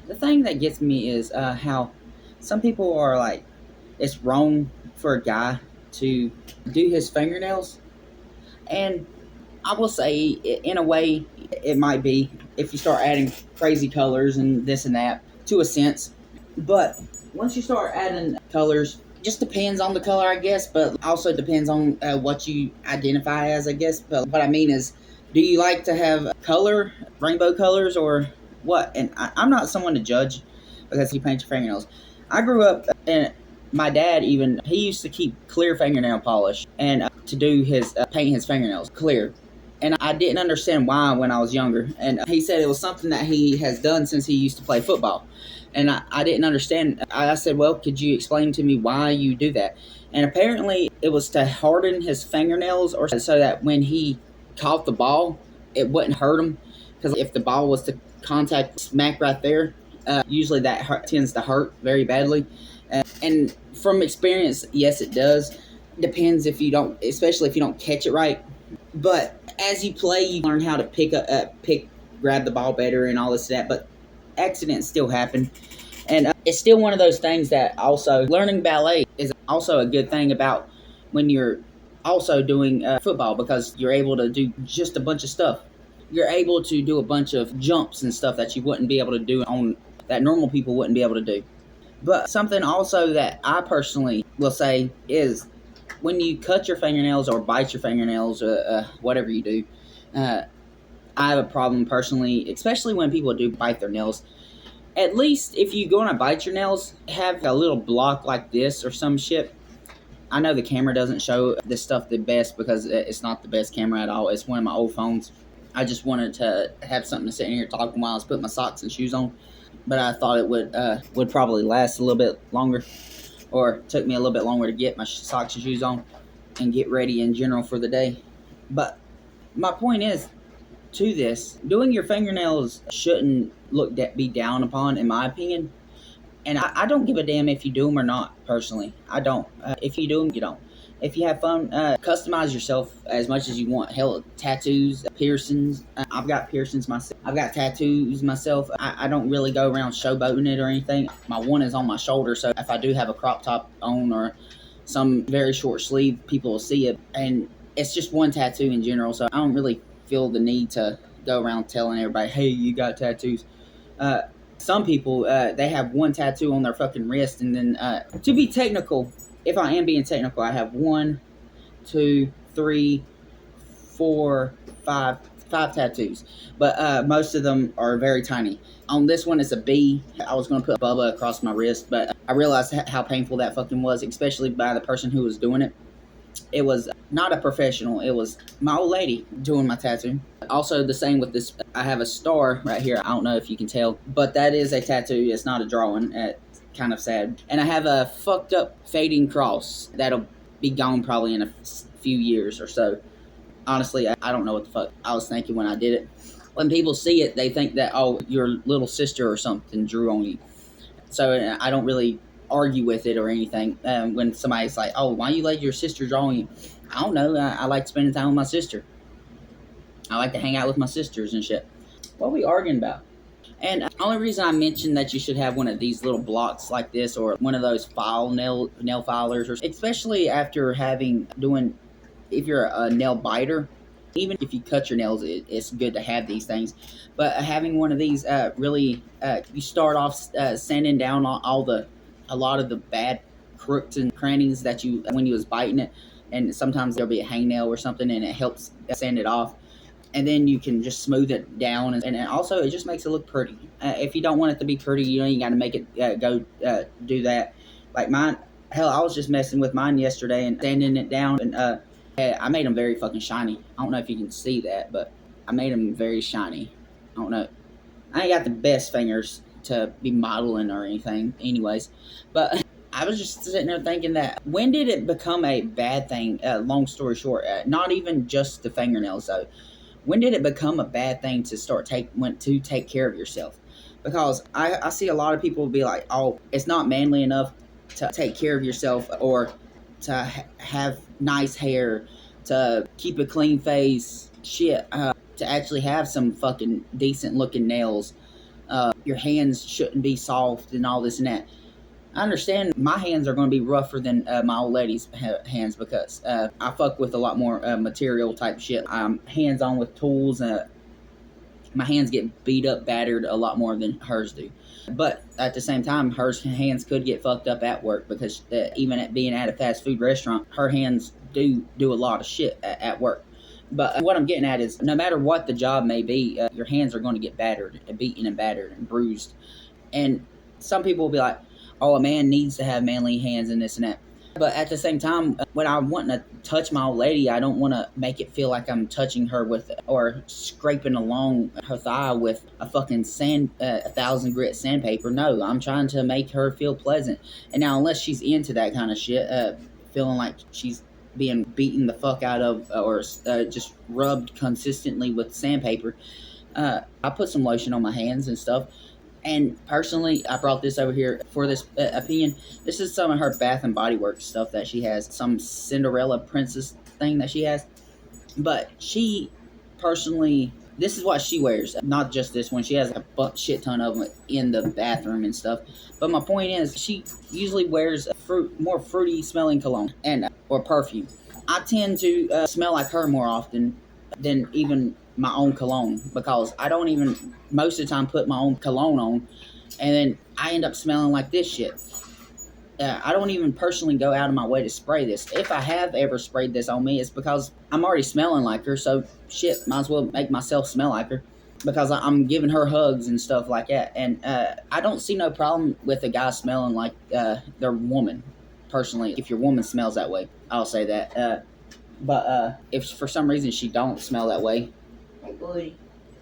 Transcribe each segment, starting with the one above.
the thing that gets me is how some people are like, it's wrong for a guy to do his fingernails. And I will say, in a way, it might be if you start adding crazy colors and this and that to a sense. But once you start adding colors, just depends on the color, I guess, but also depends on what you identify as, I guess. But what I mean is, do you like to have color, rainbow colors, or what? And I'm not someone to judge because you paint your fingernails. I grew up, and my dad even he used to keep clear fingernail polish and to do his paint his fingernails clear. And I didn't understand why when I was younger. And he said it was something that he has done since he used to play football. And I didn't understand. I said, well, could you explain to me why you do that? And apparently it was to harden his fingernails or so that when he caught the ball, it wouldn't hurt him. Because if the ball was to contact smack right there, usually that tends to hurt very badly. And from experience, yes, it does. Depends if you don't, especially if you don't catch it right. But as you play, you learn how to grab the ball better and all this and that. But accidents still happen, and it's still one of those things that also learning ballet is also a good thing about when you're also doing football because you're able to do just a bunch of stuff. You're able to do a bunch of jumps and stuff that you wouldn't be able to do on that normal people wouldn't be able to do. But something also that I personally will say is when you cut your fingernails or bite your fingernails, whatever you do, uh, I have a problem personally, especially when people do bite their nails. At least if you go and bite your nails, have a little block like this or some shit. I know the camera doesn't show this stuff the best because it's not the best camera at all. It's one of my old phones. I just wanted to have something to sit in here talking while I was putting my socks and shoes on. But I thought it would probably last a little bit longer, or took me a little bit longer to get my socks and shoes on and get ready in general for the day. But my point is, to this, doing your fingernails shouldn't be down upon, in my opinion. And I don't give a damn if you do them or not. Personally, I don't. If you do them, you don't. If you have fun, customize yourself as much as you want. Hell, tattoos, piercings. I've got piercings myself. I've got tattoos myself. I don't really go around showboating it or anything. My one is on my shoulder, so if I do have a crop top on or some very short sleeve, people will see it. And it's just one tattoo in general, so I don't really feel the need to go around telling everybody, hey, you got tattoos. Some people, they have one tattoo on their fucking wrist, and then, to be technical, if I am being technical, I have one, two, three, four, five tattoos. But most of them are very tiny. On this one, it's a B. I was going to put Bubba across my wrist, but I realized how painful that fucking was, especially by the person who was doing it. It was not a professional. It was my old lady doing my tattoo. Also, the same with this. I have a star right here. I don't know if you can tell, but that is a tattoo. It's not a drawing. It's kind of sad. And I have a fucked up fading cross that'll be gone probably in a few years or so. Honestly, I don't know what the fuck I was thinking when I did it. When people see it, they think that, oh, your little sister or something drew on you. So I don't really argue with it or anything. When somebody's like, "Oh, why you let your sister draw you?" I don't know. I like spending time with my sister. I like to hang out with my sisters and shit. What are we arguing about? And the only reason I mentioned that you should have one of these little blocks like this, or one of those nail filers, or especially after if you're a nail biter. Even if you cut your nails, it's good to have these things. But having one of these really, you start off sanding down a lot of the bad crooks and crannies that when you was biting it, and sometimes there'll be a hangnail or something, and it helps sand it off. And then you can just smooth it down, and also it just makes it look pretty. If you don't want it to be pretty, you got to make it go do that. Like mine, hell, I was just messing with mine yesterday and sanding it down, and I made them very fucking shiny. I don't know if you can see that, but I made them very shiny. I don't know. I ain't got the best fingers to be modeling or anything, anyways. But I was just sitting there thinking that when did it become a bad thing? Long story short, not even just the fingernails though. When did it become a bad thing to take care of yourself? Because I see a lot of people be like, oh, it's not manly enough to take care of yourself, or to have nice hair, to keep a clean face, shit, to actually have some fucking decent looking nails. Your hands shouldn't be soft and all this and that. I understand my hands are going to be rougher than my old lady's hands because I fuck with a lot more material type shit. I'm hands on with tools. My hands get beat up, battered a lot more than hers do. But at the same time, her hands could get fucked up at work because even at being at a fast food restaurant, her hands do a lot of shit at work. But what I'm getting at is no matter what the job may be, your hands are going to get battered, beaten and battered and bruised. And some people will be like, oh, a man needs to have manly hands and this and that. But at the same time, when I'm wanting to touch my old lady, I don't want to make it feel like I'm touching her with or scraping along her thigh with a fucking 1,000 grit sandpaper. No, I'm trying to make her feel pleasant. And now, unless she's into that kind of shit, feeling like she's being beaten the fuck out of or just rubbed consistently with sandpaper, I put some lotion on my hands and stuff. And personally, I brought this over here for this opinion. This is some of her Bath and Body Works stuff that she has. Some Cinderella princess thing that she has. But she personally, this is what she wears. Not just this one. She has a shit ton of them in the bathroom and stuff. But my point is, she usually wears more fruity smelling cologne or perfume. I tend to smell like her more often than even my own cologne because I don't even most of the time put my own cologne on, and then I end up smelling like this shit. I don't even personally go out of my way to spray this. If I have ever sprayed this on me, it's because I'm already smelling like her, so shit, might as well make myself smell like her because I'm giving her hugs and stuff like that. And I don't see no problem with a guy smelling like their woman, personally. If your woman smells that way, I'll say that. But if for some reason she don't smell that way, hey buddy,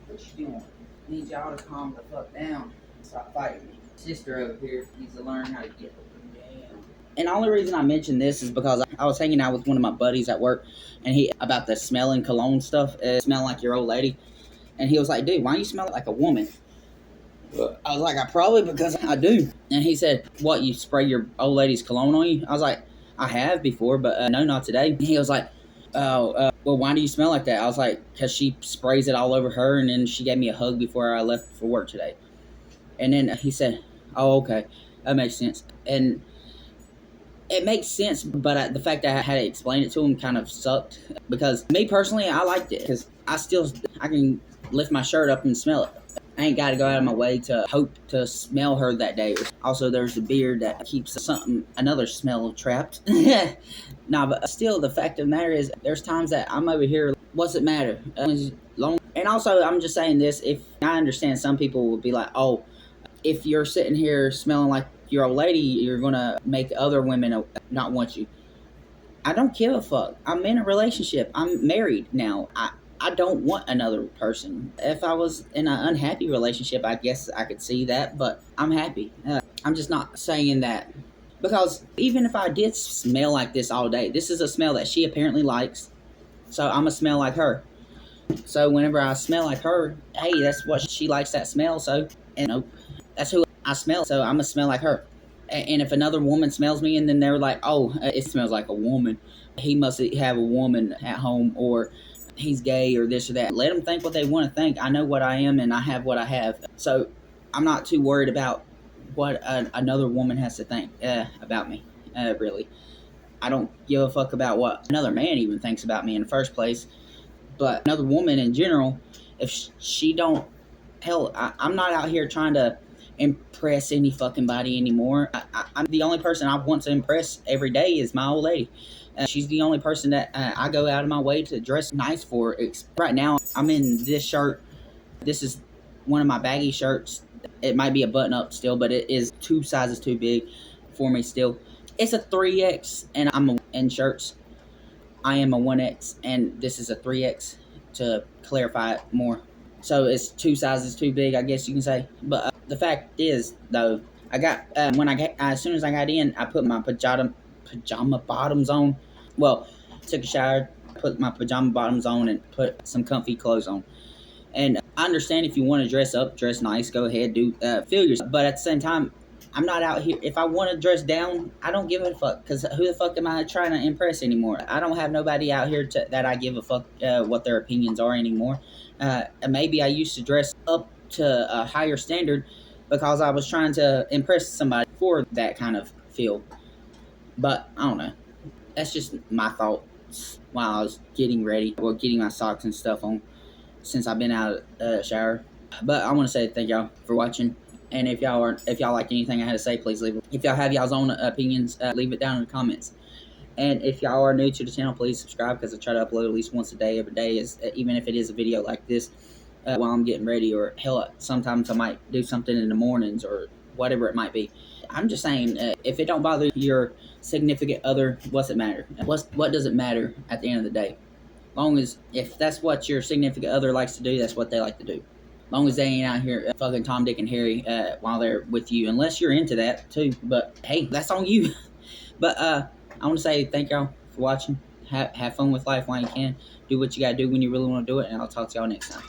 what you doing? I need y'all to calm the fuck down. Stop fighting me. Sister over here needs to learn how to get down. And the only reason I mentioned this is because I was hanging out with one of my buddies at work, and he about the smelling cologne stuff, smelling like your old lady, and he was like, "Dude, why you smell like a woman?" I was like, probably because I do. And he said, "What, you spray your old lady's cologne on you?" I was like, "I have before, but no, not today." And he was like, "Oh, well, why do you smell like that?" I was like, "Because she sprays it all over her, and then she gave me a hug before I left for work today." And then he said, "Oh, okay, that makes sense." And it makes sense, but the fact that I had to explain it to him kind of sucked. Because me personally, I liked it, because I can lift my shirt up and smell it. I ain't got to go out of my way to hope to smell her that day. Also, there's the beard that keeps another smell trapped. Nah, but still, the fact of the matter is, there's times that I'm over here, what's it matter? And also, I'm just saying this, if I understand some people will be like, oh, if you're sitting here smelling like your old lady, you're going to make other women not want you. I don't give a fuck. I'm in a relationship. I'm married now. I don't want another person. If I was in an unhappy relationship, I guess I could see that, but I'm happy. I'm just not saying that. Because even if I did smell like this all day, this is a smell that she apparently likes, so I'm going to smell like her. So whenever I smell like her, hey, that's what she likes, that smell, so, that's who I smell, so I'm going to smell like her. And if another woman smells me and then they're like, oh, it smells like a woman, he must have a woman at home, or he's gay, or this or that. Let them think what they want to think. I know what I am, and I have what I have. So I'm not too worried about what another woman has to think about me, really. I don't give a fuck about what another man even thinks about me in the first place. But another woman in general, if she don't, hell, I'm not out here trying to impress any fucking body anymore. I'm the only person I want to impress every day is my old lady. She's the only person that I go out of my way to dress nice for. Right now, I'm in this shirt. This is one of my baggy shirts. It might be a button up still, but it is 2 sizes too big for me still. It's a 3X, and I'm in shirts. I am a 1X, and this is a 3X to clarify it more. So it's 2 sizes too big, I guess you can say. But the fact is, though, I got as soon as I got in, I put my pajama bottoms on. Well, took a shower, put my pajama bottoms on, and put some comfy clothes on. And I understand if you want to dress up, dress nice, go ahead, feel yourself. But at the same time, I'm not out here. If I want to dress down, I don't give a fuck. Because who the fuck am I trying to impress anymore? I don't have nobody out here that I give a fuck what their opinions are anymore. Maybe I used to dress up to a higher standard because I was trying to impress somebody for that kind of feel. But I don't know. That's just my thoughts while I was getting ready or getting my socks and stuff on since I've been out of the shower. But I want to say thank y'all for watching. And if y'all liked anything I had to say, please leave it. If y'all have y'all's own opinions, leave it down in the comments. And if y'all are new to the channel, please subscribe because I try to upload at least once a day, every day, even if it is a video like this while I'm getting ready, or hell, sometimes I might do something in the mornings or whatever it might be. I'm just saying, if it don't bother your significant other, what's it matter? What does it matter at the end of the day? Long as, if that's what your significant other likes to do, that's what they like to do. Long as they ain't out here fucking Tom, Dick, and Harry while they're with you, unless you're into that too. But hey, that's on you. But I want to say thank y'all for watching. Have fun with life while you can. Do what you gotta do when you really want to do it, and I'll talk to y'all next time.